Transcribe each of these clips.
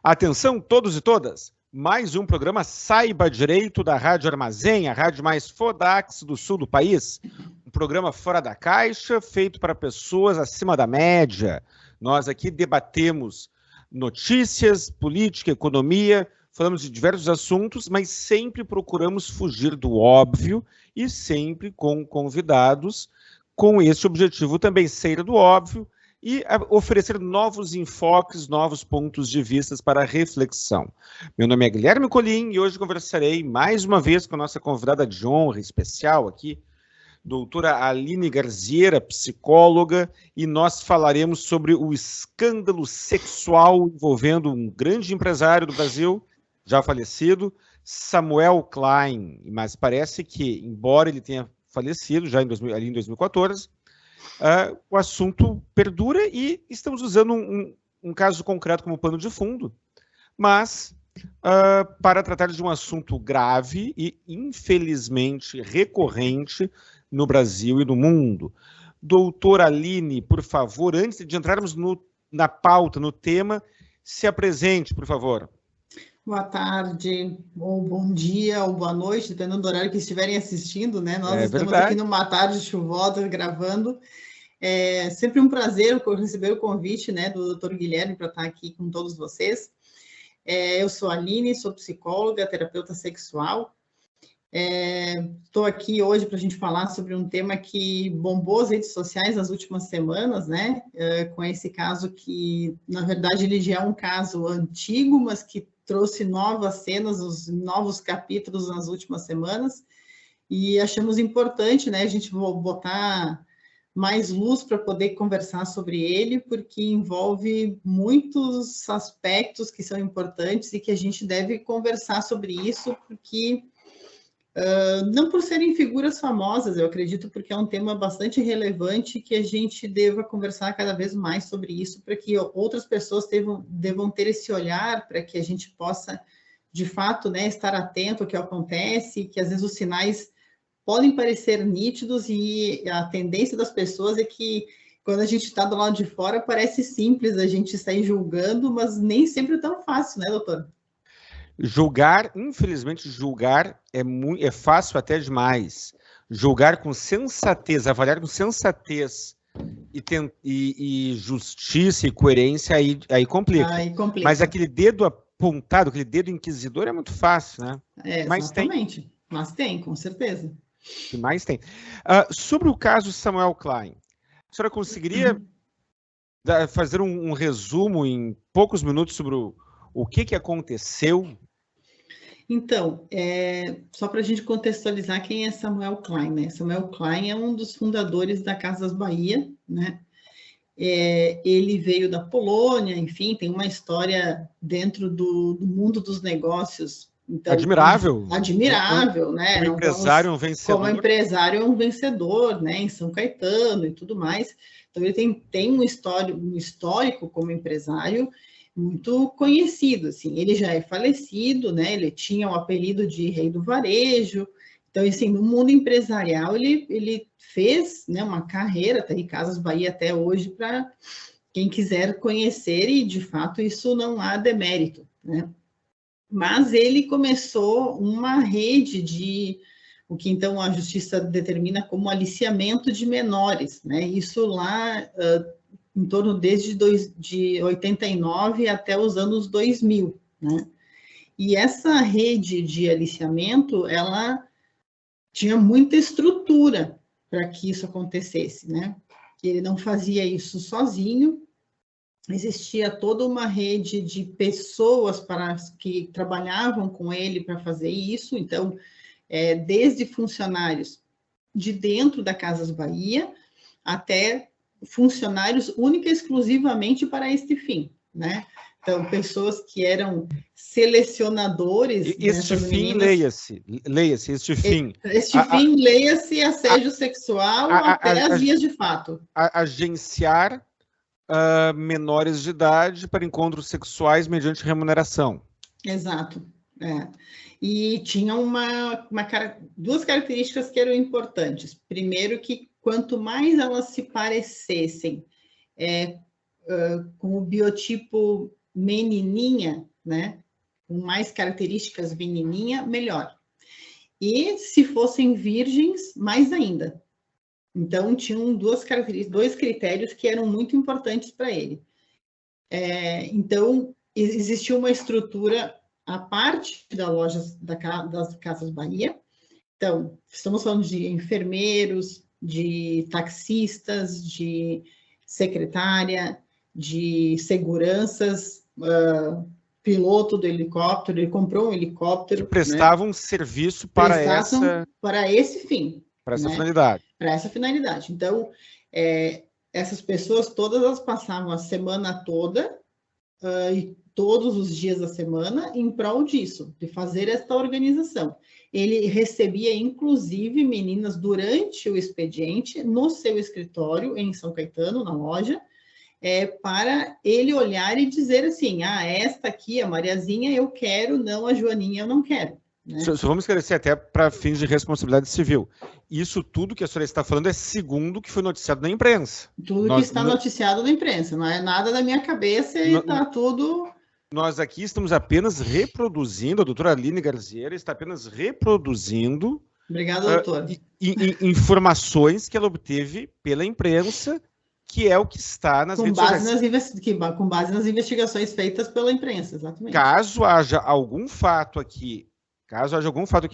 Atenção todos e todas, mais um programa Saiba Direito da Rádio Armazém, a rádio mais fodax do sul do país. Um programa fora da caixa, feito para pessoas acima da média. Nós aqui debatemos notícias, política, economia, falamos de diversos assuntos, mas sempre procuramos fugir do óbvio e sempre com convidados com esse objetivo também, sair do óbvio e oferecer novos enfoques, novos pontos de vista para reflexão. Meu nome é Guilherme Colim e hoje conversarei mais uma vez com a nossa convidada de honra especial aqui, doutora Aline Garziera, psicóloga, e nós falaremos sobre o escândalo sexual envolvendo um grande empresário do Brasil, já falecido, Samuel Klein. Mas parece que, embora ele tenha falecido já ali em 2014, o assunto perdura e estamos usando um caso concreto como pano de fundo, mas para tratar de um assunto grave e, infelizmente, recorrente no Brasil e no mundo. Doutora Aline, por favor, antes de entrarmos na pauta, no tema, se apresente, por favor. Boa tarde, ou bom dia, ou boa noite, dependendo do horário que estiverem assistindo, né? Nós estamos aqui numa tarde chuvosa gravando. É sempre um prazer receber o convite, né, do Dr. Guilherme para estar aqui com todos vocês. Eu sou a Aline, sou psicóloga, terapeuta sexual. Estou aqui hoje para a gente falar sobre um tema que bombou as redes sociais nas últimas semanas, né? Com esse caso que, na verdade, ele já é um caso antigo, mas que trouxe novas cenas, os novos capítulos nas últimas semanas, e achamos importante, né, a gente botar mais luz para poder conversar sobre ele, porque envolve muitos aspectos que são importantes e que a gente deve conversar sobre isso, porque não por serem figuras famosas, eu acredito, porque é um tema bastante relevante que a gente deva conversar cada vez mais sobre isso, para que outras pessoas devam ter esse olhar, para que a gente possa, de fato, né, estar atento ao que acontece, que às vezes os sinais podem parecer nítidos e a tendência das pessoas é que quando a gente está do lado de fora parece simples a gente sair julgando, mas nem sempre é tão fácil, né, doutora? Julgar, infelizmente, julgar é fácil até demais. Julgar com sensatez, avaliar com sensatez e justiça e coerência, aí complica. Mas aquele dedo apontado, aquele dedo inquisidor é muito fácil, né? Exatamente. Mas tem, com certeza. O que mais tem? Sobre o caso Samuel Klein, a senhora conseguiria fazer um resumo em poucos minutos sobre o que aconteceu? Então, só para a gente contextualizar quem é Samuel Klein, né? Samuel Klein é um dos fundadores da Casas Bahia, né? Ele veio da Polônia, enfim, tem uma história dentro do mundo dos negócios. Então, admirável, né? Como empresário, um vencedor. Como empresário, é um vencedor, né? Em São Caetano e tudo mais. Então, ele tem um histórico como empresário muito conhecido, assim. Ele já é falecido, né? Ele tinha o apelido de Rei do Varejo. Então, assim, no mundo empresarial, ele fez, né, uma carreira, tá aí Casas Bahia até hoje, para quem quiser conhecer, e, de fato, isso não há demérito, né? Mas ele começou uma rede de o que, então, a justiça determina como aliciamento de menores, né? Isso lá em torno de 89 até os anos 2000, né? E essa rede de aliciamento, ela tinha muita estrutura para que isso acontecesse, né? Ele não fazia isso sozinho, existia toda uma rede de pessoas que trabalhavam com ele para fazer isso, então, desde funcionários de dentro da Casas Bahia até funcionários única e exclusivamente para este fim, né? Então, pessoas que eram selecionadores... Este fim, leia-se, este fim. Este fim, leia-se assédio sexual até as vias de fato. Agenciar menores de idade para encontros sexuais mediante remuneração. Exato. E tinha duas características que eram importantes. Primeiro, que quanto mais elas se parecessem com o biotipo menininha, né? Com mais características menininha, melhor. E se fossem virgens, mais ainda. Então, tinham dois critérios que eram muito importantes para ele. Então, existia uma estrutura à parte da loja das Casas Bahia. Então, estamos falando de enfermeiros, de taxistas, de secretária, de seguranças, piloto do helicóptero. Ele comprou um helicóptero. Que prestavam serviço para esse fim. Para essa finalidade. Para essa finalidade. Então, essas pessoas todas elas passavam a semana toda e todos os dias da semana em prol disso, de fazer esta organização. Ele recebia, inclusive, meninas durante o expediente no seu escritório em São Caetano, na loja, para ele olhar e dizer assim, esta aqui, a Mariazinha, eu quero, não, a Joaninha, eu não quero. Né? Só vamos esclarecer até para fins de responsabilidade civil. Isso tudo que a senhora está falando é segundo o que foi noticiado na imprensa. Tudo que está noticiado na imprensa, não é nada da minha cabeça e está tudo... Nós aqui estamos apenas reproduzindo, a doutora Aline Garzeira está apenas reproduzindo... Obrigada, doutora. Informações que ela obteve pela imprensa, que é o que está nas redes sociais. Com base nas investigações feitas pela imprensa, exatamente. Caso haja algum fato aqui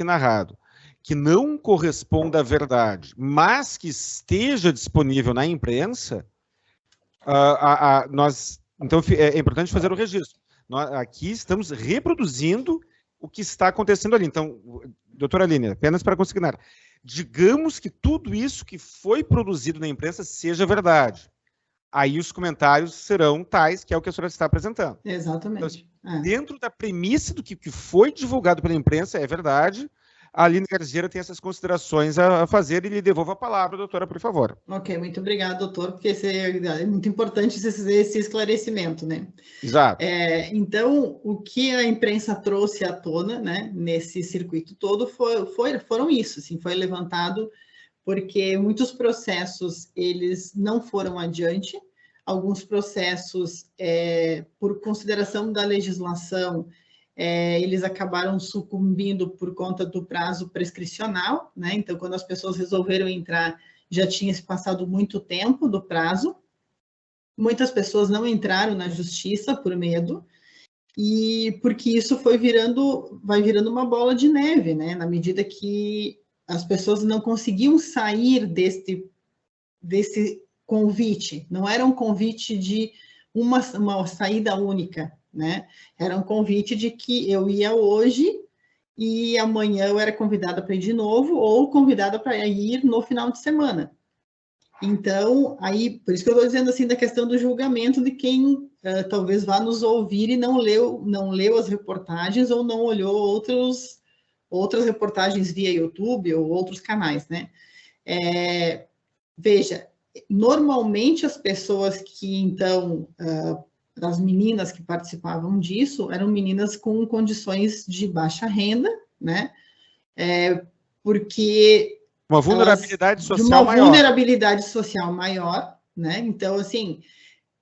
narrado que não corresponda à verdade, mas que esteja disponível na imprensa, então é importante fazer o registro. Nós aqui estamos reproduzindo o que está acontecendo ali. Então, doutora Aline, apenas para consignar, digamos que tudo isso que foi produzido na imprensa seja verdade. Aí os comentários serão tais, que é o que a senhora está apresentando. Exatamente. Então, dentro da premissa do que foi divulgado pela imprensa, é verdade, a Aline Garzeira tem essas considerações a fazer e lhe devolvo a palavra, doutora, por favor. Ok, muito obrigada, doutor, porque é muito importante esse esclarecimento, né? Exato. Então, o que a imprensa trouxe à tona, né, nesse circuito todo foram isso, assim, foi levantado porque muitos processos, eles não foram adiante, alguns processos, por consideração da legislação, eles acabaram sucumbindo por conta do prazo prescricional, né? Então, quando as pessoas resolveram entrar, já tinha se passado muito tempo do prazo. Muitas pessoas não entraram na justiça por medo, e porque isso vai virando uma bola de neve, né? Na medida que as pessoas não conseguiam sair desse convite. Não era um convite de uma saída única, né? Era um convite de que eu ia hoje e amanhã eu era convidada para ir de novo ou convidada para ir no final de semana. Então, aí, por isso que eu estou dizendo assim da questão do julgamento de quem talvez vá nos ouvir e não leu as reportagens ou não olhou outras reportagens via YouTube ou outros canais, né? Veja, normalmente as pessoas que, então, as meninas que participavam disso eram meninas com condições de baixa renda, né? Porque... Uma vulnerabilidade social maior. Vulnerabilidade social maior, né? Então, assim,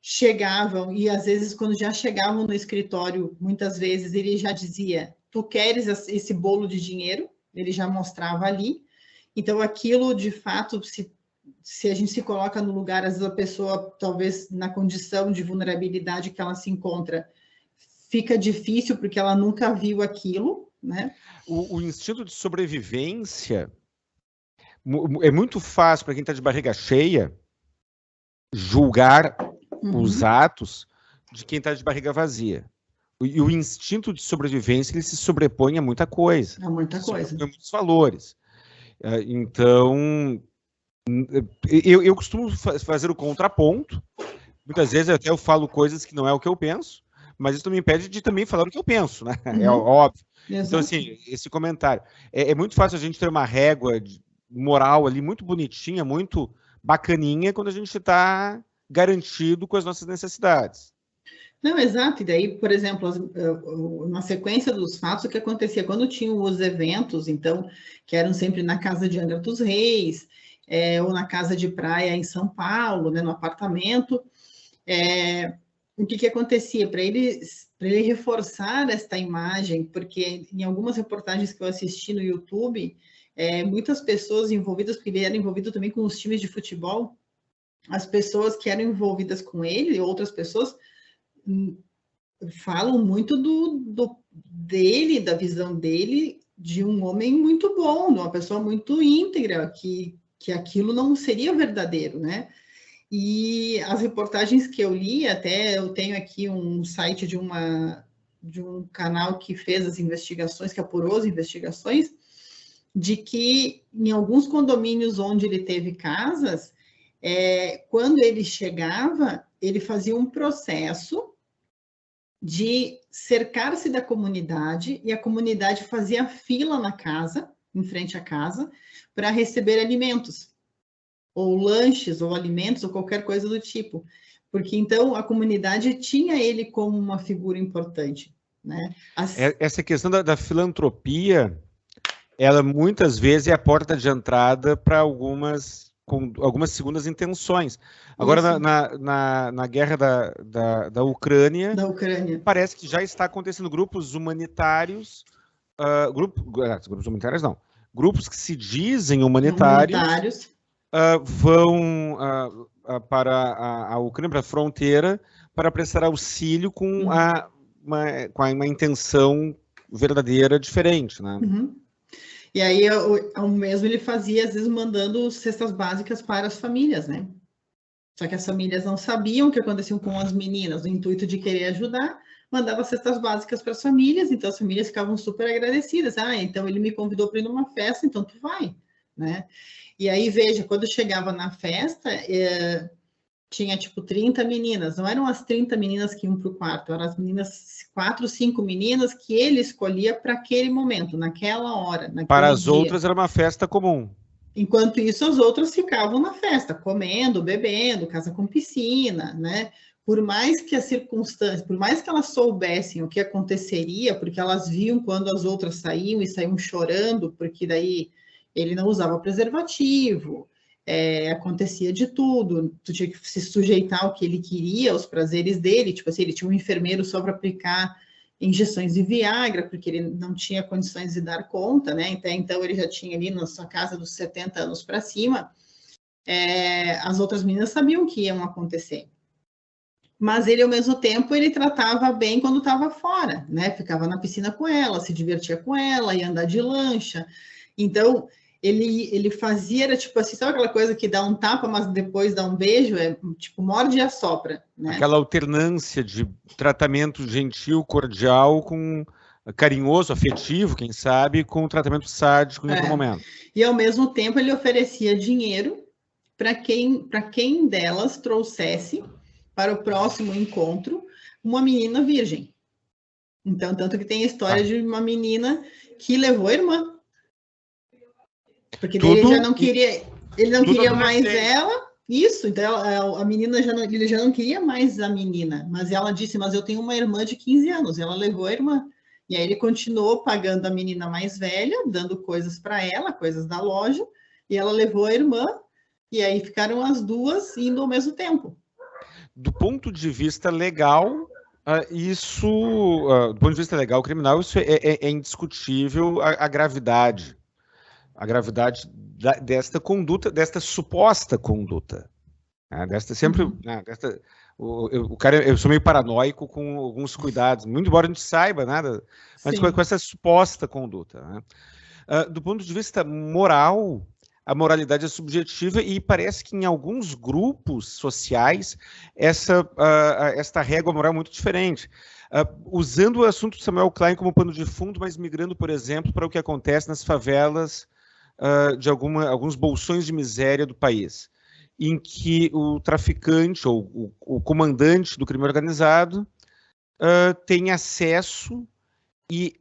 chegavam, e às vezes, quando já chegavam no escritório, muitas vezes ele já dizia, tu queres esse bolo de dinheiro? Ele já mostrava ali. Então, aquilo, de fato, se a gente se coloca no lugar, às vezes a pessoa, talvez na condição de vulnerabilidade que ela se encontra, fica difícil porque ela nunca viu aquilo, né? O instinto de sobrevivência é muito fácil para quem está de barriga cheia julgar os atos de quem está de barriga vazia. E o instinto de sobrevivência ele se sobrepõe a muita coisa. A muita coisa. A muitos valores. Então, eu costumo fazer o contraponto. Muitas vezes eu falo coisas que não é o que eu penso, mas isso não me impede de também falar o que eu penso, né? É óbvio. Exato. Então, assim, esse comentário. É muito fácil a gente ter uma régua moral ali muito bonitinha, muito bacaninha, quando a gente está garantido com as nossas necessidades. Não, exato. E daí, por exemplo, na sequência dos fatos, o que acontecia quando tinham os eventos, então, que eram sempre na casa de Angra dos Reis, ou na casa de praia em São Paulo, né, no apartamento, o que acontecia? Para ele reforçar esta imagem, porque em algumas reportagens que eu assisti no YouTube, muitas pessoas envolvidas, porque ele era envolvido também com os times de futebol, as pessoas que eram envolvidas com ele, e outras pessoas, falam muito dele, da visão dele, de um homem muito bom, de uma pessoa muito íntegra, que aquilo não seria verdadeiro, né? E as reportagens que eu li, até eu tenho aqui um site de um canal que fez as investigações, que apurou as investigações, de que em alguns condomínios onde ele teve casas, quando ele chegava, ele fazia um processo de cercar-se da comunidade, e a comunidade fazia fila na casa, em frente à casa, para receber alimentos, ou lanches, ou alimentos, ou qualquer coisa do tipo. Porque, então, a comunidade tinha ele como uma figura importante, né? Essa questão da filantropia, ela muitas vezes é a porta de entrada para com algumas segundas intenções. Agora, na guerra da Ucrânia, parece que já está acontecendo grupos humanitários, grupos humanitários não, grupos que se dizem humanitários. Vão para a Ucrânia, para a fronteira, para prestar auxílio com uma intenção verdadeira diferente, né? E aí, o mesmo ele fazia, às vezes, mandando cestas básicas para as famílias, né? Só que as famílias não sabiam o que acontecia com as meninas, no intuito de querer ajudar, mandava cestas básicas para as famílias, então as famílias ficavam super agradecidas. Então ele me convidou para ir numa festa, então tu vai, né? E aí, veja, quando chegava na festa, tinha, tipo, 30 meninas. Não eram as 30 meninas que iam para o quarto, eram as meninas, 4, 5 meninas que ele escolhia para aquele momento, naquela hora, para as outras era uma festa comum. Enquanto isso, as outras ficavam na festa, comendo, bebendo, casa com piscina, né? Por mais que as circunstâncias, por mais que elas soubessem o que aconteceria, porque elas viam quando as outras saíam e saíam chorando, porque daí ele não usava preservativo, acontecia de tudo, tu tinha que se sujeitar ao que ele queria, aos prazeres dele, tipo assim, ele tinha um enfermeiro só para aplicar injeções de Viagra, porque ele não tinha condições de dar conta, né? Então ele já tinha ali na sua casa dos 70 anos para cima, as outras meninas sabiam que iam acontecer. Mas ele, ao mesmo tempo, ele tratava bem quando estava fora, né? Ficava na piscina com ela, se divertia com ela, ia andar de lancha. Então, ele fazia, era tipo assim, sabe aquela coisa que dá um tapa, mas depois dá um beijo? Tipo, morde e assopra, né? Aquela alternância de tratamento gentil, cordial, com carinhoso, afetivo, quem sabe, com o tratamento sádico em outro momento. E, ao mesmo tempo, ele oferecia dinheiro para quem delas trouxesse para o próximo encontro uma menina virgem. Então, tanto que tem a história de uma menina que levou a irmã. Porque ele já não queria, mais ela. Isso, então a menina ele já não queria mais a menina, mas ela disse, mas eu tenho uma irmã de 15 anos, ela levou a irmã. E aí ele continuou pagando a menina mais velha, dando coisas para ela, coisas da loja, e ela levou a irmã, e aí ficaram as duas indo ao mesmo tempo. Do ponto de vista legal, do ponto de vista legal criminal, isso é indiscutível a gravidade. A gravidade desta conduta, desta suposta conduta. Né? Eu sou meio paranoico com alguns cuidados, muito embora a gente saiba nada, mas com essa suposta conduta. Né? Do ponto de vista moral, a moralidade é subjetiva e parece que em alguns grupos sociais esta régua moral é muito diferente. Usando o assunto de Samuel Klein como pano de fundo, mas migrando, por exemplo, para o que acontece nas favelas de alguns bolsões de miséria do país, em que o traficante ou o comandante do crime organizado tem acesso e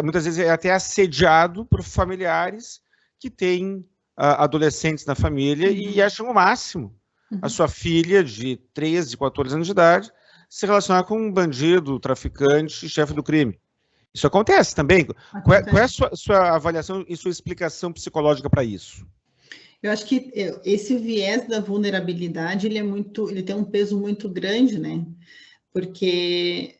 muitas vezes é até assediado por familiares que têm adolescentes na família e acham o máximo a sua filha de 13, 14 anos de idade se relacionar com um bandido, traficante, chefe do crime. Isso acontece também. Qual é a sua avaliação e sua explicação psicológica para isso? Eu acho que esse viés da vulnerabilidade, ele tem um peso muito grande, né? Porque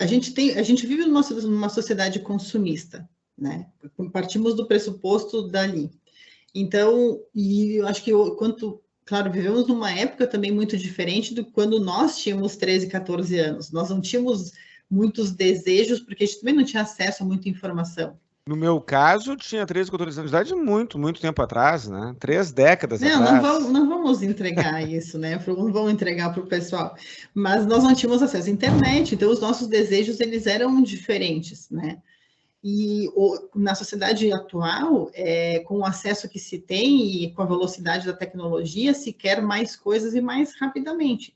a gente vive numa sociedade consumista, né? Partimos do pressuposto dali. Então, e eu acho que claro, vivemos numa época também muito diferente do quando nós tínhamos 13, 14 anos. Nós não tínhamos muitos desejos, porque a gente também não tinha acesso a muita informação. No meu caso, eu tinha 13, 14 anos de idade muito tempo atrás, né? 3 décadas atrás. Não vamos entregar isso, né? Não vamos entregar para o pessoal. Mas nós não tínhamos acesso à internet, então os nossos desejos, eles eram diferentes, né? E na sociedade atual, com o acesso que se tem e com a velocidade da tecnologia, se quer mais coisas e mais rapidamente.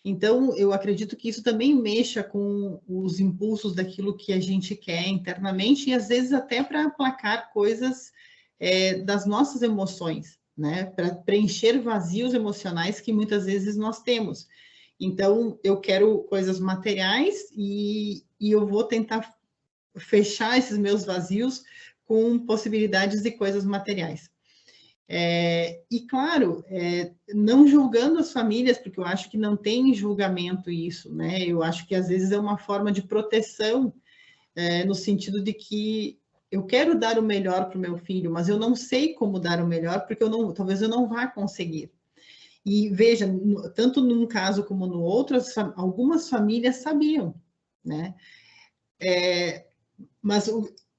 Então, eu acredito que isso também mexa com os impulsos daquilo que a gente quer internamente e, às vezes, até para aplacar coisas das nossas emoções, né? Para preencher vazios emocionais que muitas vezes nós temos. Então, eu quero coisas materiais e eu vou tentar fechar esses meus vazios com possibilidades de coisas materiais. E, claro, não julgando as famílias, porque eu acho que não tem julgamento isso, né? Eu acho que, às vezes, é uma forma de proteção, no sentido de que eu quero dar o melhor para o meu filho, mas eu não sei como dar o melhor, porque talvez eu não vá conseguir. E, veja, tanto num caso como no outro, algumas famílias sabiam, né? Mas,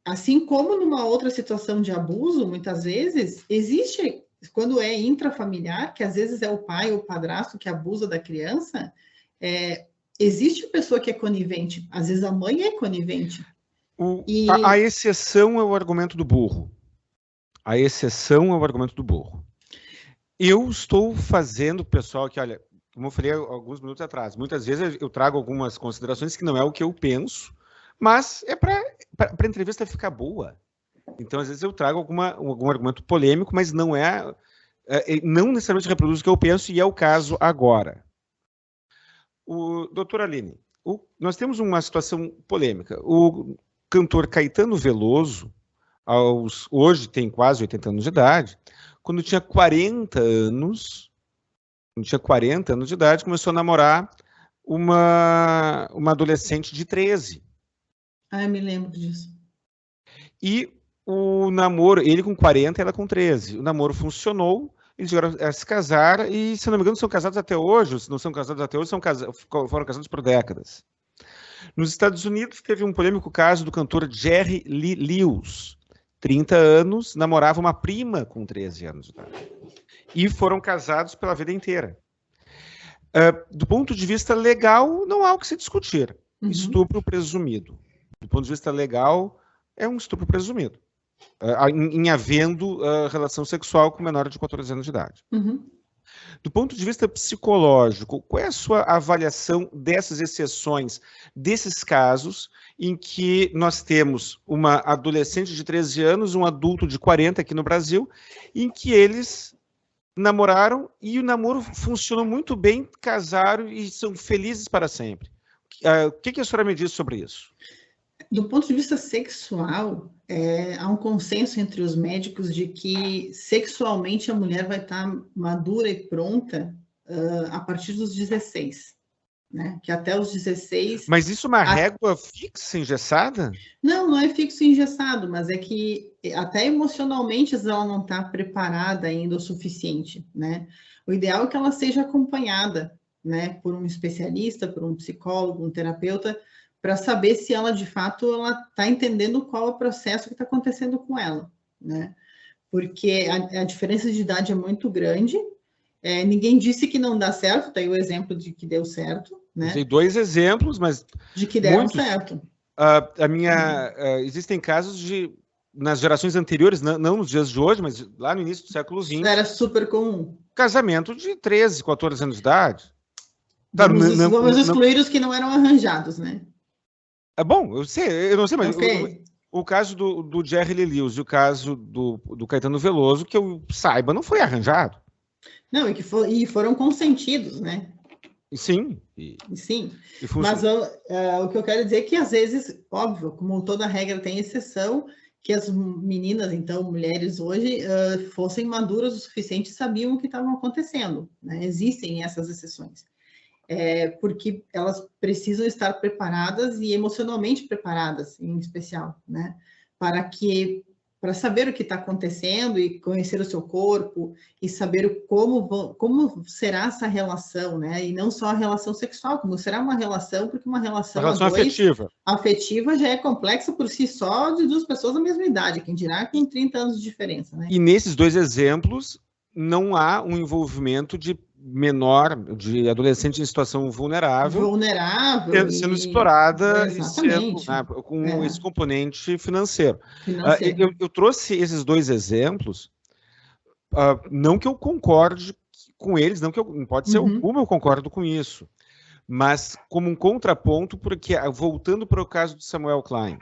assim como numa outra situação de abuso, muitas vezes, existe, quando é intrafamiliar, que às vezes é o pai ou o padrasto que abusa da criança, existe pessoa que é conivente, às vezes a mãe é conivente. A exceção é o argumento do burro. A exceção é o argumento do burro. Eu estou fazendo, pessoal, que, olha, como eu falei alguns minutos atrás, muitas vezes eu trago algumas considerações que não é o que eu penso, mas é para a entrevista ficar boa. Então, às vezes, eu trago algum argumento polêmico, mas não não necessariamente reproduz o que eu penso, e é o caso agora. Doutora Aline, nós temos uma situação polêmica. O cantor Caetano Veloso, hoje tem quase 80 anos de idade, quando tinha 40 anos de idade, começou a namorar uma adolescente de 13. Eu me lembro disso. E o namoro, ele com 40, ela com 13. O namoro funcionou, eles chegaram a se casar e, se não me engano, são casados até hoje. Se não são casados até hoje, foram casados por décadas. Nos Estados Unidos, teve um polêmico caso do cantor Jerry Lee Lewis. 30 anos, namorava uma prima com 13 anos de idade. E foram casados pela vida inteira. Do ponto de vista legal, não há o que se discutir. Uhum. Estupro presumido. Do ponto de vista legal, é um estupro presumido, em havendo relação sexual com menor de 14 anos de idade. Uhum. Do ponto de vista psicológico, qual é a sua avaliação dessas exceções, desses casos em que nós temos uma adolescente de 13 anos, um adulto de 40 aqui no Brasil, em que eles namoraram e o namoro funcionou muito bem, casaram e são felizes para sempre? O que a senhora me diz sobre isso? Do ponto de vista sexual, há um consenso entre os médicos de que sexualmente a mulher vai estar madura e pronta a partir dos 16, né? Que até os 16... Mas isso é uma régua fixa, engessada? Não é fixo e engessado, mas é que até emocionalmente ela não está preparada ainda o suficiente, né? O ideal é que ela seja acompanhada, né? Por um especialista, por um psicólogo, um terapeuta, para saber se ela, de fato, ela está entendendo qual é o processo que está acontecendo com ela, né? Porque a diferença de idade é muito grande, ninguém disse que não dá certo, tem o exemplo de que deu certo, né? Tem 2 exemplos, mas... De que deram certo. Existem casos nas gerações anteriores, não nos dias de hoje, mas lá no início do século XX... Era super comum. Casamento de 13, 14 anos de idade. Vamos excluir os que não eram arranjados, né? Bom, eu não sei, mas o caso do Jerry Lee Lewis e o caso do Caetano Veloso, que eu saiba, não foi arranjado. Não, e foram consentidos, né? Sim. Sim, mas o que eu quero dizer é que, às vezes, óbvio, como toda regra tem exceção, que as meninas, então, mulheres hoje, fossem maduras o suficiente e sabiam o que estava acontecendo, né? Existem essas exceções. Porque elas precisam estar preparadas e emocionalmente preparadas, em especial, né? Para saber o que está acontecendo e conhecer o seu corpo e saber como será essa relação, né? E não só a relação sexual, como será uma relação, porque uma relação afetiva já é complexa por si só de duas pessoas da mesma idade, quem dirá com 30 anos de diferença, né? E nesses dois exemplos, não há um envolvimento de menor, de adolescente em situação vulnerável sendo explorada com esse componente financeiro. Eu trouxe esses dois exemplos, não que eu concorde com eles, não pode ser como eu concordo com isso, mas como um contraponto, porque, voltando para o caso de Samuel Klein,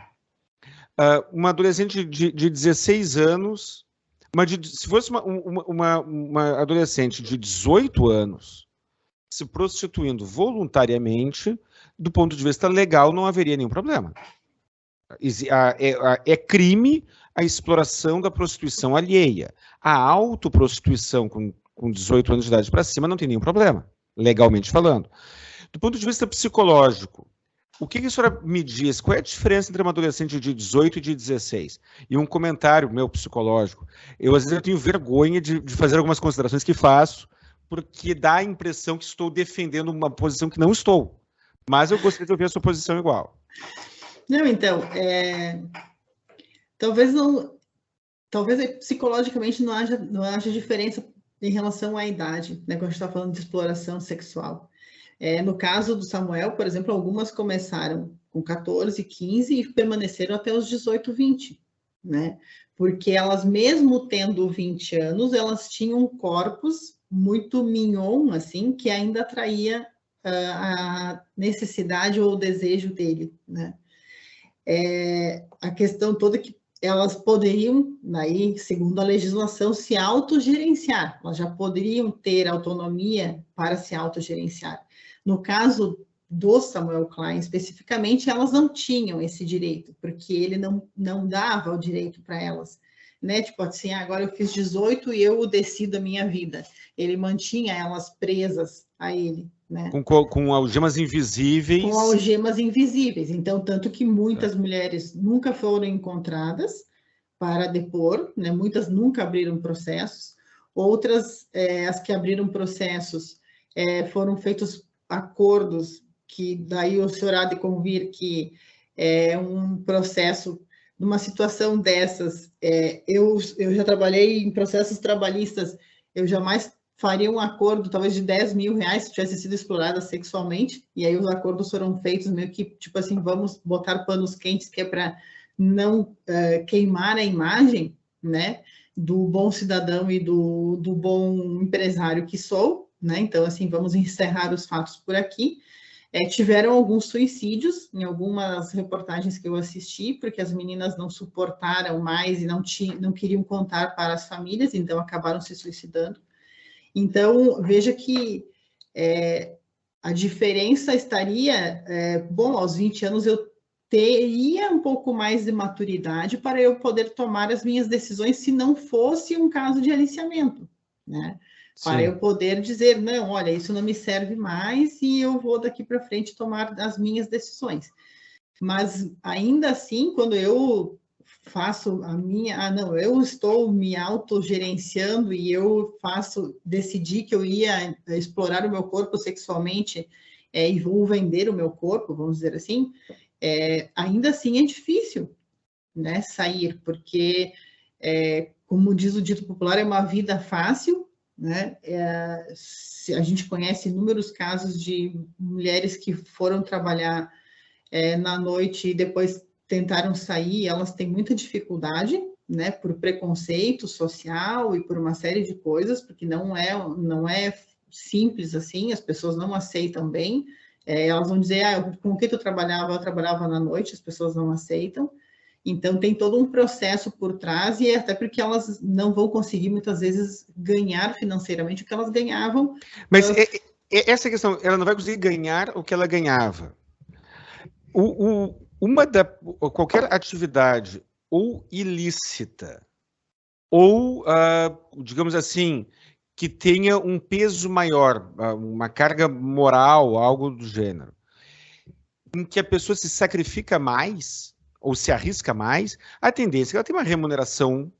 uma adolescente de 16 anos, se fosse uma adolescente de 18 anos se prostituindo voluntariamente, do ponto de vista legal, não haveria nenhum problema. É crime a exploração da prostituição alheia. A autoprostituição com 18 anos de idade para cima não tem nenhum problema, legalmente falando. Do ponto de vista psicológico, o que a senhora me diz? Qual é a diferença entre uma adolescente de 18 e de 16? E um comentário meu psicológico. Às vezes, eu tenho vergonha de fazer algumas considerações que faço, porque dá a impressão que estou defendendo uma posição que não estou. Mas eu gostaria de ouvir a sua posição igual. Não, então, talvez psicologicamente não haja diferença em relação à idade, né, quando a gente está falando de exploração sexual. No caso do Samuel, por exemplo, algumas começaram com 14, 15 e permaneceram até os 18, 20, né? Porque elas, mesmo tendo 20 anos, elas tinham corpos muito mignon, assim, que ainda atraía a necessidade ou o desejo dele, né? A questão toda é que elas poderiam, daí, segundo a legislação, se autogerenciar. Elas já poderiam ter autonomia para se autogerenciar. No caso do Samuel Klein, especificamente, elas não tinham esse direito, porque ele não dava o direito para elas, né? Tipo assim, agora eu fiz 18 e eu decido a minha vida. Ele mantinha elas presas a ele, né? Com algemas invisíveis. Com algemas invisíveis. Então, tanto que muitas mulheres nunca foram encontradas para depor, né? Muitas nunca abriram processos. Outras, as que abriram processos, foram feitos acordos, que daí o senhor há de convir que um processo, numa situação dessas, eu já trabalhei em processos trabalhistas, eu jamais faria um acordo, talvez de 10 mil reais, se tivesse sido explorada sexualmente, e aí os acordos foram feitos meio que, tipo assim, vamos botar panos quentes, que é para não queimar a imagem, né, do bom cidadão e do bom empresário que sou, né? Então, assim, vamos encerrar os fatos por aqui. Tiveram alguns suicídios em algumas reportagens que eu assisti, porque as meninas não suportaram mais e não queriam contar para as famílias, então acabaram se suicidando. Então, veja que a diferença estaria... bom, aos 20 anos eu teria um pouco mais de maturidade para eu poder tomar as minhas decisões se não fosse um caso de aliciamento, né? Para eu poder dizer, não, olha, isso não me serve mais e eu vou daqui para frente tomar as minhas decisões. Mas, ainda assim, quando eu faço a minha... não, eu estou me autogerenciando e eu decidi que eu ia explorar o meu corpo sexualmente e vou vender o meu corpo, vamos dizer assim, ainda assim é difícil, né, sair, porque, como diz o dito popular, é uma vida fácil, né? A gente conhece inúmeros casos de mulheres que foram trabalhar na noite e depois tentaram sair, elas têm muita dificuldade, né, por preconceito social e por uma série de coisas, porque não é simples assim, as pessoas não aceitam bem, elas vão dizer, com o que tu trabalhava? Eu trabalhava na noite, as pessoas não aceitam. Então, tem todo um processo por trás, e até porque elas não vão conseguir, muitas vezes, ganhar financeiramente o que elas ganhavam. Mas essa questão, ela não vai conseguir ganhar o que ela ganhava. Qualquer atividade ou ilícita, ou, digamos assim, que tenha um peso maior, uma carga moral, algo do gênero, em que a pessoa se sacrifica mais ou se arrisca mais, a tendência é que ela tenha uma remuneração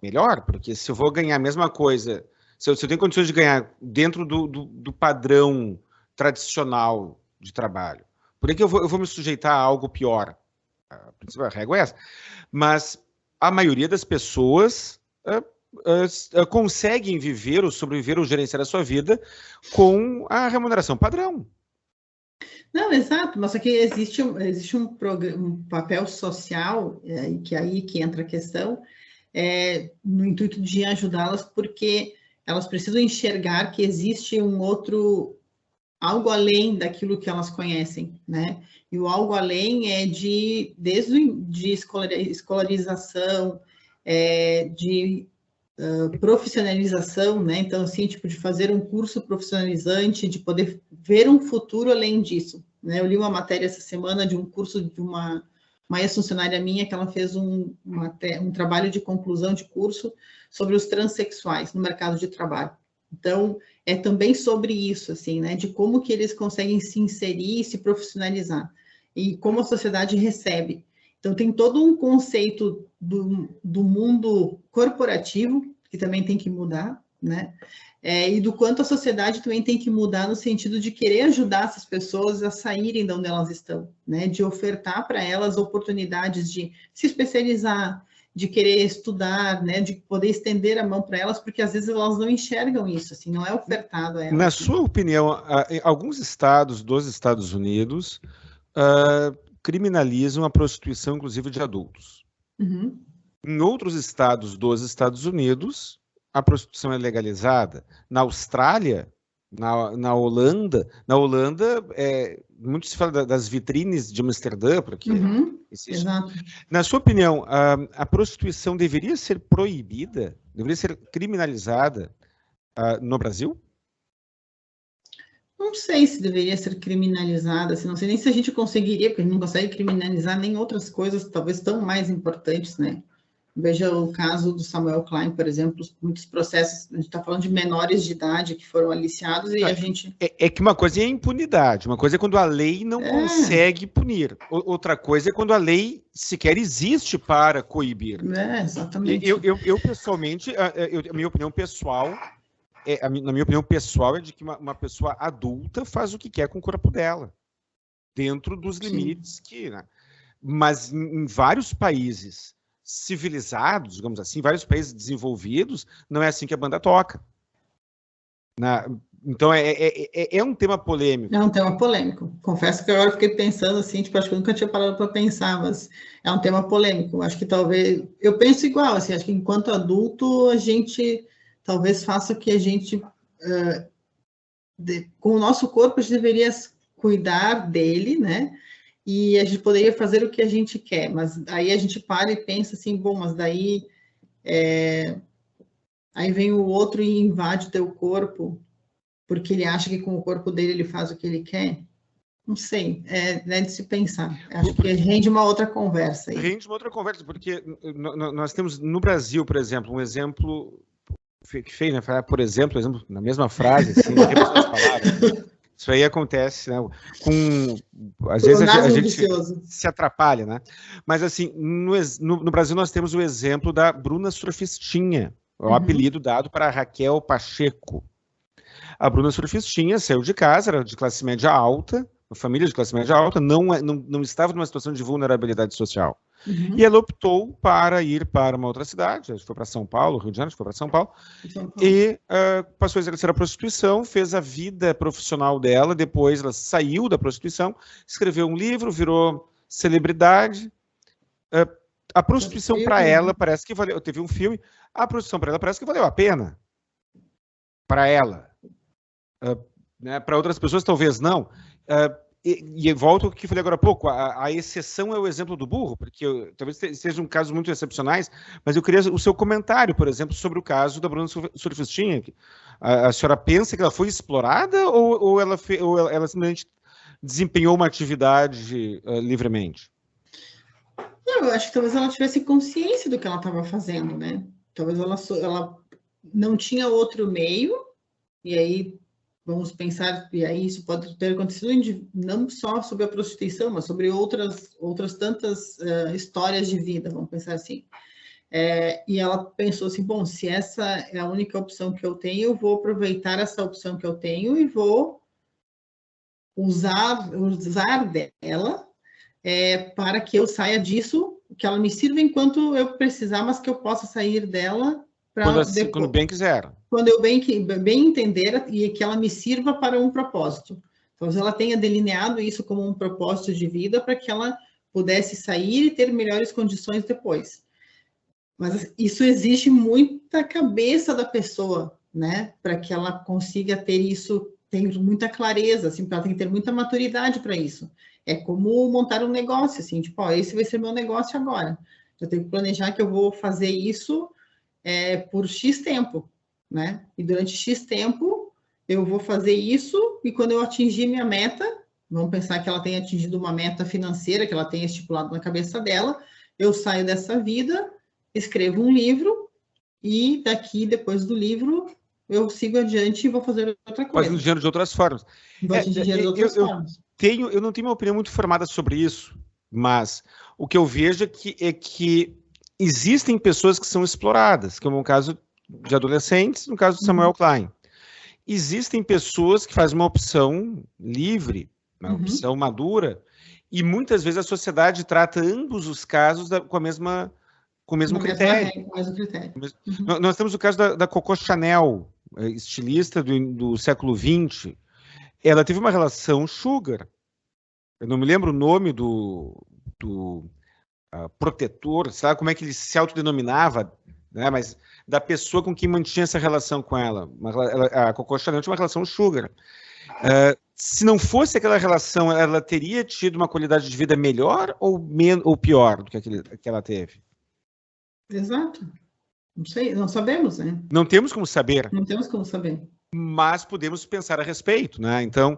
melhor, porque se eu vou ganhar a mesma coisa, se eu tenho condições de ganhar dentro do padrão tradicional de trabalho, por que eu vou me sujeitar a algo pior? A principal regra é essa. Mas a maioria das pessoas conseguem viver ou sobreviver ou gerenciar a sua vida com a remuneração padrão. Não, exato, mas aqui existe um papel social, que aí que entra a questão, no intuito de ajudá-las, porque elas precisam enxergar que existe algo além daquilo que elas conhecem, né? E o algo além é desde escolarização, de profissionalização, né? Então, assim, tipo, de fazer um curso profissionalizante, de poder ver um futuro além disso, né? Eu li uma matéria essa semana de um curso de uma ex-funcionária minha, que ela fez um trabalho de conclusão de curso sobre os transexuais no mercado de trabalho. Então, é também sobre isso, assim, né? De como que eles conseguem se inserir e se profissionalizar. E como a sociedade recebe. Então, tem todo um conceito do mundo corporativo, que também tem que mudar, né? E do quanto a sociedade também tem que mudar no sentido de querer ajudar essas pessoas a saírem de onde elas estão, né? De ofertar para elas oportunidades de se especializar, de querer estudar, né, de poder estender a mão para elas, porque às vezes elas não enxergam isso, assim, não é ofertado a elas. Na sua opinião, alguns estados dos Estados Unidos criminalizam a prostituição, inclusive de adultos. Uhum. Em outros estados dos Estados Unidos, a prostituição é legalizada. Na Austrália, na Holanda, muito se fala das vitrines de Amsterdã, porque exato. Na sua opinião, a prostituição deveria ser proibida, deveria ser criminalizada no Brasil? Não sei se deveria ser criminalizada, assim, não sei nem se a gente conseguiria, porque a gente não consegue criminalizar nem outras coisas, talvez tão mais importantes, né? Veja o caso do Samuel Klein, por exemplo, muitos processos, a gente está falando de menores de idade que foram aliciados e a gente... É que uma coisa é a impunidade, uma coisa é quando a lei não consegue punir, outra coisa é quando a lei sequer existe para coibir. Exatamente. Eu pessoalmente, a minha opinião pessoal, na minha opinião pessoal, é de que uma pessoa adulta faz o que quer com o corpo dela, dentro dos limites que... Né? Mas em vários países civilizados, digamos assim, vários países desenvolvidos, não é assim que a banda toca. Então, é um tema polêmico. É um tema polêmico. Confesso que agora fiquei pensando assim, tipo, acho que eu nunca tinha parado para pensar, mas é um tema polêmico. Acho que talvez... Eu penso igual, assim, acho que enquanto adulto, a gente talvez faça o que a gente... com o nosso corpo, a gente deveria cuidar dele, né? E a gente poderia fazer o que a gente quer, mas aí a gente para e pensa assim, bom, mas daí aí vem o outro e invade o teu corpo, porque ele acha que com o corpo dele ele faz o que ele quer. Não sei, é de se pensar. Acho que rende uma outra conversa aí. Rende uma outra conversa, porque nós temos no Brasil, por exemplo, um exemplo que feio, né? Falar, por exemplo, na mesma frase, assim, repetindo as palavras. Isso aí acontece, né? Às vezes a gente se atrapalha, né? Mas, assim, no Brasil nós temos o exemplo da Bruna Surfistinha, o apelido dado para Raquel Pacheco. A Bruna Surfistinha saiu de casa, era de classe média alta, uma família de classe média alta, não estava numa situação de vulnerabilidade social. E ela optou para ir para uma outra cidade, acho que foi para São Paulo, Rio de Janeiro, foi para São Paulo, e passou a exercer a prostituição, fez a vida profissional dela, depois ela saiu da prostituição, escreveu um livro, virou celebridade. A prostituição para ela parece que valeu, teve um filme, a prostituição para ela parece que valeu a pena. Para ela. Né, para outras pessoas talvez não. E volto ao que falei agora há pouco, a exceção é o exemplo do burro, porque talvez sejam casos muito excepcionais, mas eu queria o seu comentário, por exemplo, sobre o caso da Bruna Surfistinha. A senhora pensa que ela foi explorada ou ela simplesmente desempenhou uma atividade livremente? Não, eu acho que talvez ela tivesse consciência do que ela estava fazendo, né? Talvez ela não tinha outro meio, e aí vamos pensar, e aí isso pode ter acontecido não só sobre a prostituição, mas sobre outras tantas histórias de vida, vamos pensar assim. E ela pensou assim, bom, se essa é a única opção que eu tenho, eu vou aproveitar essa opção que eu tenho e vou usar dela para que eu saia disso, que ela me sirva enquanto eu precisar, mas que eu possa sair dela quando bem quiser. Quando eu bem entender e que ela me sirva para um propósito. Talvez ela tenha delineado isso como um propósito de vida para que ela pudesse sair e ter melhores condições depois. Mas isso exige muita cabeça da pessoa, né? Para que ela consiga ter isso, tem muita clareza, assim, ela tem que ter muita maturidade para isso. É como montar um negócio, assim, tipo, ó, esse vai ser meu negócio agora. Eu tenho que planejar que eu vou fazer isso por X tempo, né? E durante X tempo eu vou fazer isso e quando eu atingir minha meta, vamos pensar que ela tenha atingido uma meta financeira que ela tenha estipulado na cabeça dela, eu saio dessa vida, escrevo um livro e daqui, depois do livro, eu sigo adiante e vou fazer outra coisa. Fazendo dinheiro de outras formas. Vou atingir dinheiro de outras formas. Eu não tenho uma opinião muito formada sobre isso, mas o que eu vejo é que existem pessoas que são exploradas, como no caso de adolescentes, no caso do Samuel Klein. Existem pessoas que fazem uma opção livre, uma opção madura, e muitas vezes a sociedade trata ambos os casos com o mesmo critério. Nós temos o caso da Coco Chanel, estilista do século XX. Ela teve uma relação sugar. Eu não me lembro o nome do protetor, sabe como é que ele se autodenominava, né? Mas da pessoa com quem mantinha essa relação com ela. A Coco Chanel tinha uma relação sugar. Se não fosse aquela relação, ela teria tido uma qualidade de vida melhor ou pior do que ela teve? Exato. Não sei, não sabemos, né? Não temos como saber. Não temos como saber. Mas podemos pensar a respeito, né? Então,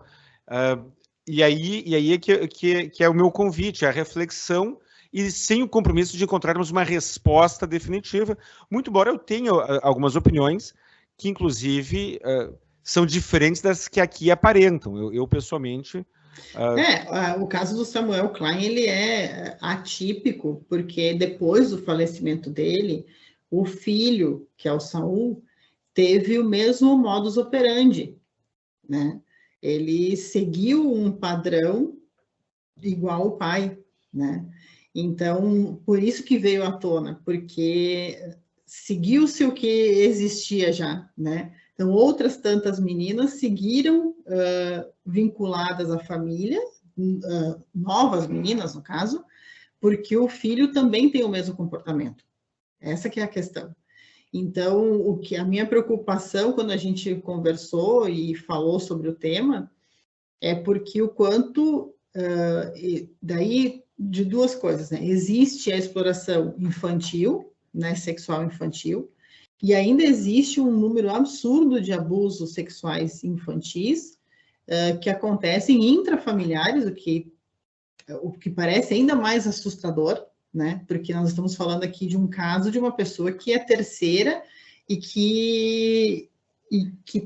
e aí é que é o meu convite, a reflexão e sem o compromisso de encontrarmos uma resposta definitiva, muito embora eu tenha algumas opiniões que, inclusive, são diferentes das que aqui aparentam. Eu pessoalmente... o caso do Samuel Klein, ele é atípico, porque depois do falecimento dele, o filho, que é o Saul, teve o mesmo modus operandi, né? Ele seguiu um padrão igual ao pai, né? Então, por isso que veio à tona, porque seguiu-se o que existia já, né? Então, outras tantas meninas seguiram vinculadas à família, novas meninas, no caso, porque o filho também tem o mesmo comportamento. Essa que é a questão. Então, a minha preocupação quando a gente conversou e falou sobre o tema é porque o quanto, daí, de duas coisas, né? Existe a exploração infantil, né, sexual infantil, e ainda existe um número absurdo de abusos sexuais infantis que acontecem intrafamiliares, o que parece ainda mais assustador, né? Porque nós estamos falando aqui de um caso de uma pessoa que é terceira e que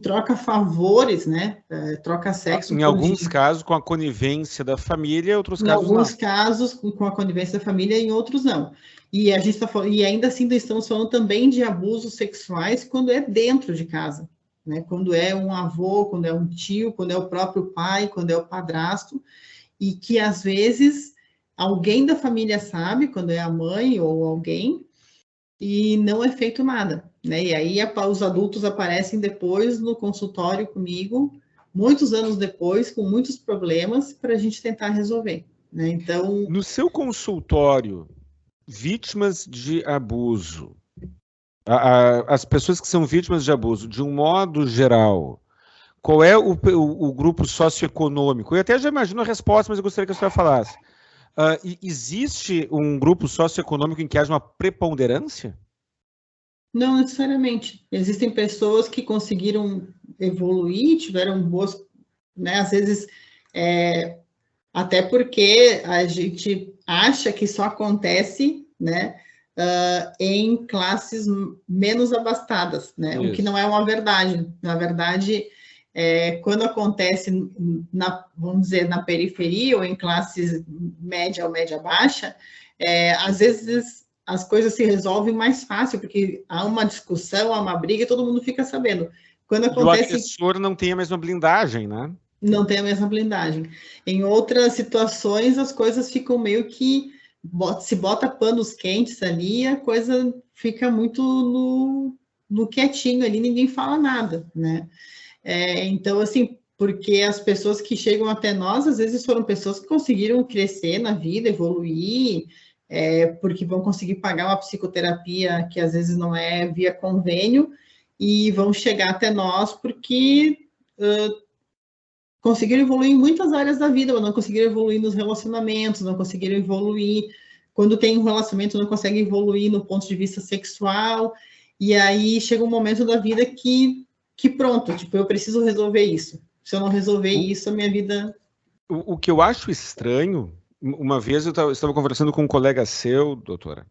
troca favores, né? Troca sexo. Em alguns casos com a conivência da família, em outros casos não. Em alguns casos com a conivência da família, em outros não. E a gente está falando, e ainda assim estamos falando também de abusos sexuais quando é dentro de casa, né? Quando é um avô, quando é um tio, quando é o próprio pai, quando é o padrasto, e que às vezes alguém da família sabe, quando é a mãe ou alguém, e não é feito nada, né? E aí os adultos aparecem depois no consultório comigo, muitos anos depois, com muitos problemas, para a gente tentar resolver, né? Então, no seu consultório, vítimas de abuso, as pessoas que são vítimas de abuso, de um modo geral, qual é o grupo socioeconômico? Eu até já imagino a resposta, mas eu gostaria que a senhora falasse. Existe um grupo socioeconômico em que haja uma preponderância? Não necessariamente. Existem pessoas que conseguiram evoluir, tiveram boas, né? Às vezes Até porque a gente acha que só acontece, né, em classes menos abastadas, né? Isso. O que não é uma verdade. Na verdade, quando acontece, vamos dizer, na periferia ou em classes média ou média baixa, às vezes as coisas se resolvem mais fácil, porque há uma discussão, há uma briga e todo mundo fica sabendo. Quando acontece... E o agressor não tem a mesma blindagem, né? Não tem a mesma blindagem. Em outras situações, as coisas ficam meio que... Se bota panos quentes ali, a coisa fica muito no quietinho ali, ninguém fala nada, né? Então, assim, porque as pessoas que chegam até nós, às vezes foram pessoas que conseguiram crescer na vida, evoluir, porque vão conseguir pagar uma psicoterapia que às vezes não é via convênio, e vão chegar até nós porque conseguiram evoluir em muitas áreas da vida, mas não conseguiram evoluir nos relacionamentos, não conseguiram evoluir, quando tem um relacionamento, não conseguem evoluir no ponto de vista sexual, e aí chega um momento da vida que pronto, tipo, eu preciso resolver isso. Se eu não resolver isso, a minha vida... O que eu acho estranho, uma vez eu estava conversando com um colega seu, doutora,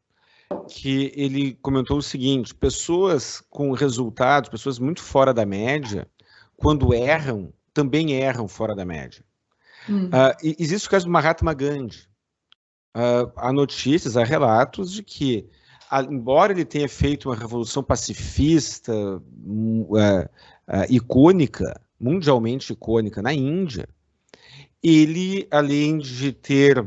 que ele comentou o seguinte: pessoas com resultados, pessoas muito fora da média, quando erram, também erram fora da média. Existe o caso do Mahatma Gandhi. Há notícias, há relatos de que, embora ele tenha feito uma revolução pacifista icônica, mundialmente icônica na Índia, ele, além de ter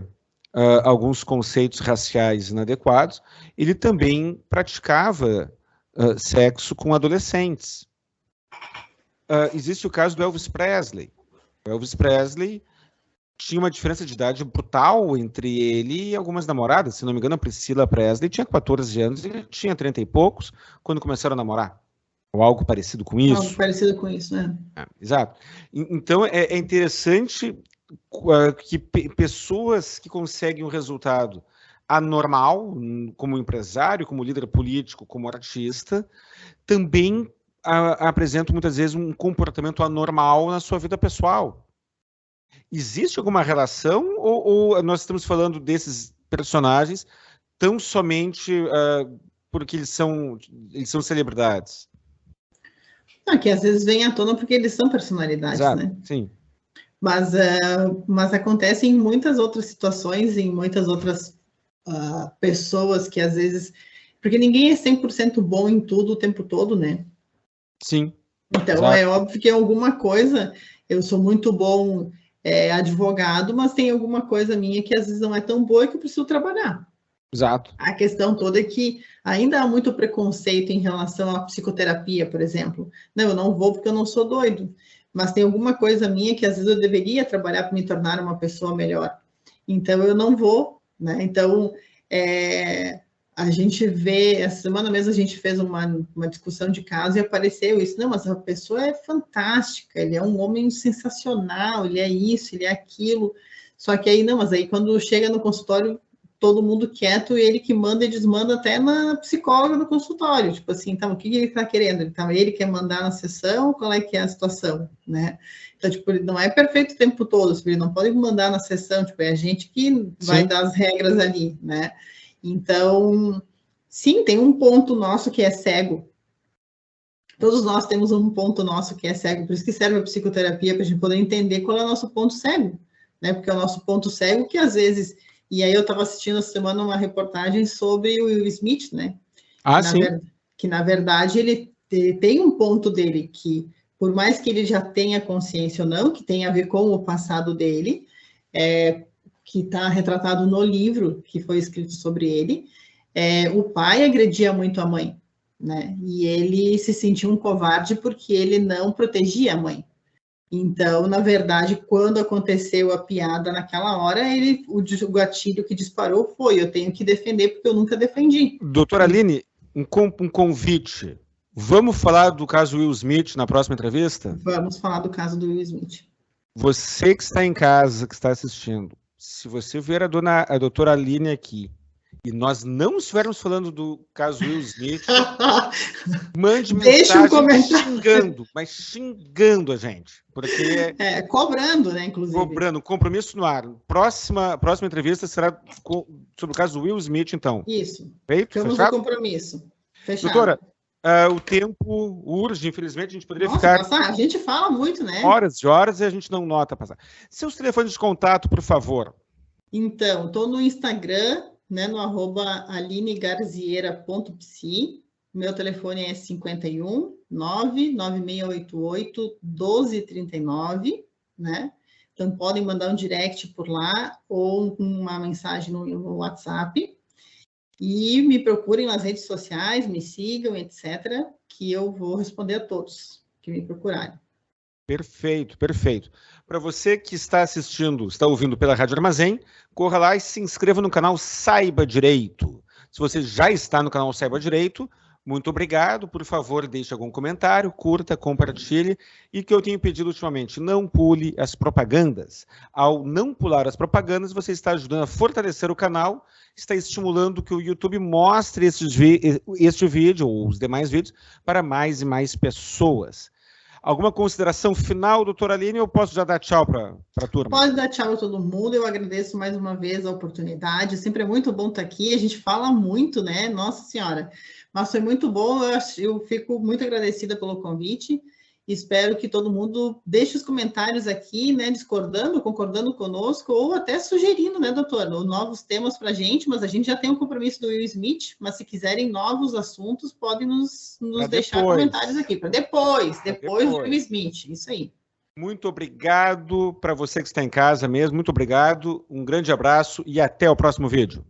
alguns conceitos raciais inadequados, ele também praticava sexo com adolescentes. Existe o caso do Elvis Presley. O Elvis Presley tinha uma diferença de idade brutal entre ele e algumas namoradas. Se não me engano, a Priscilla Presley tinha 14 anos e ele tinha 30 e poucos quando começaram a namorar. Ou algo parecido com isso. Algo parecido com isso, né? Exato. Então, é interessante que pessoas que conseguem um resultado anormal, como empresário, como líder político, como artista, também apresentam muitas vezes um comportamento anormal na sua vida pessoal. Existe alguma relação ou nós estamos falando desses personagens tão somente porque eles são celebridades? Que às vezes vem à tona porque eles são personalidades, exato, né? Sim. Mas acontece em muitas outras situações, em muitas outras pessoas que às vezes... Porque ninguém é 100% bom em tudo o tempo todo, né? Sim. Então, exato. É óbvio que alguma coisa... Eu sou muito bom advogado, mas tem alguma coisa minha que às vezes não é tão boa e que eu preciso trabalhar. Exato. A questão toda é que ainda há muito preconceito em relação à psicoterapia, por exemplo. Não, eu não vou porque eu não sou doido. Mas tem alguma coisa minha que às vezes eu deveria trabalhar para me tornar uma pessoa melhor. Então, eu não vou, né? Então, a gente vê... Essa semana mesmo a gente fez uma discussão de caso e apareceu isso. Não, mas a pessoa é fantástica, ele é um homem sensacional, ele é isso, ele é aquilo. Só que aí, não, mas aí quando chega no consultório, todo mundo quieto, e ele que manda e desmanda até na psicóloga do consultório, tipo assim, então, o que ele está querendo? Ele quer mandar na sessão, qual é que é a situação, né? Então, tipo, ele não é perfeito o tempo todo, ele não pode mandar na sessão, tipo, é a gente que vai dar as regras ali, né? Então, sim, tem um ponto nosso que é cego. Todos nós temos um ponto nosso que é cego, por isso que serve a psicoterapia, para a gente poder entender qual é o nosso ponto cego, né? Porque é o nosso ponto cego que, às vezes... E aí eu estava assistindo essa semana uma reportagem sobre o Will Smith, né? Que, na verdade, ele tem um ponto dele que, por mais que ele já tenha consciência ou não, que tem a ver com o passado dele, que está retratado no livro que foi escrito sobre ele, o pai agredia muito a mãe, né? E ele se sentiu um covarde porque ele não protegia a mãe. Então, na verdade, quando aconteceu a piada naquela hora, o gatilho que disparou foi: eu tenho que defender porque eu nunca defendi. Doutora Aline, um convite. Vamos falar do caso Will Smith na próxima entrevista? Vamos falar do caso do Will Smith. Você que está em casa, que está assistindo, se você ver a doutora Aline aqui e nós não estivermos falando do caso Will Smith, mande Deixa um comentário xingando, mas xingando a gente. Porque cobrando, né, inclusive. Cobrando, compromisso no ar. Próxima entrevista será sobre o caso Will Smith, então. Isso. Feito? Temos Fechado? um compromisso. Fechado. Doutora, o tempo urge, infelizmente, a gente poderia a gente fala muito, né? Horas e horas e a gente não nota passar. Seus telefones de contato, por favor. Então, estou no Instagram, né, no @alinegarzieira.psi. Meu telefone é 51 99688 1239, né? Então, podem mandar um direct por lá ou uma mensagem no WhatsApp. E me procurem nas redes sociais, me sigam, etc., que eu vou responder a todos que me procurarem. Perfeito, perfeito. Para você que está assistindo, está ouvindo pela Rádio Armazém, corra lá e se inscreva no canal Saiba Direito. Se você já está no canal Saiba Direito, muito obrigado. Por favor, deixe algum comentário, curta, compartilhe. E que eu tenho pedido ultimamente, não pule as propagandas. Ao não pular as propagandas, você está ajudando a fortalecer o canal, está estimulando que o YouTube mostre este vídeo, ou os demais vídeos, para mais e mais pessoas. Alguma consideração final, doutora Aline, ou posso já dar tchau para a turma? Pode dar tchau a todo mundo, eu agradeço mais uma vez a oportunidade, sempre é muito bom estar aqui, a gente fala muito, né? Nossa Senhora, mas foi muito bom, eu fico muito agradecida pelo convite, espero que todo mundo deixe os comentários aqui, né, discordando, concordando conosco, ou até sugerindo, né, doutor, novos temas para a gente, mas a gente já tem um compromisso do Will Smith, mas se quiserem novos assuntos, podem nos deixar comentários aqui, para depois do Will Smith, isso aí. Muito obrigado para você que está em casa mesmo, muito obrigado, um grande abraço e até o próximo vídeo.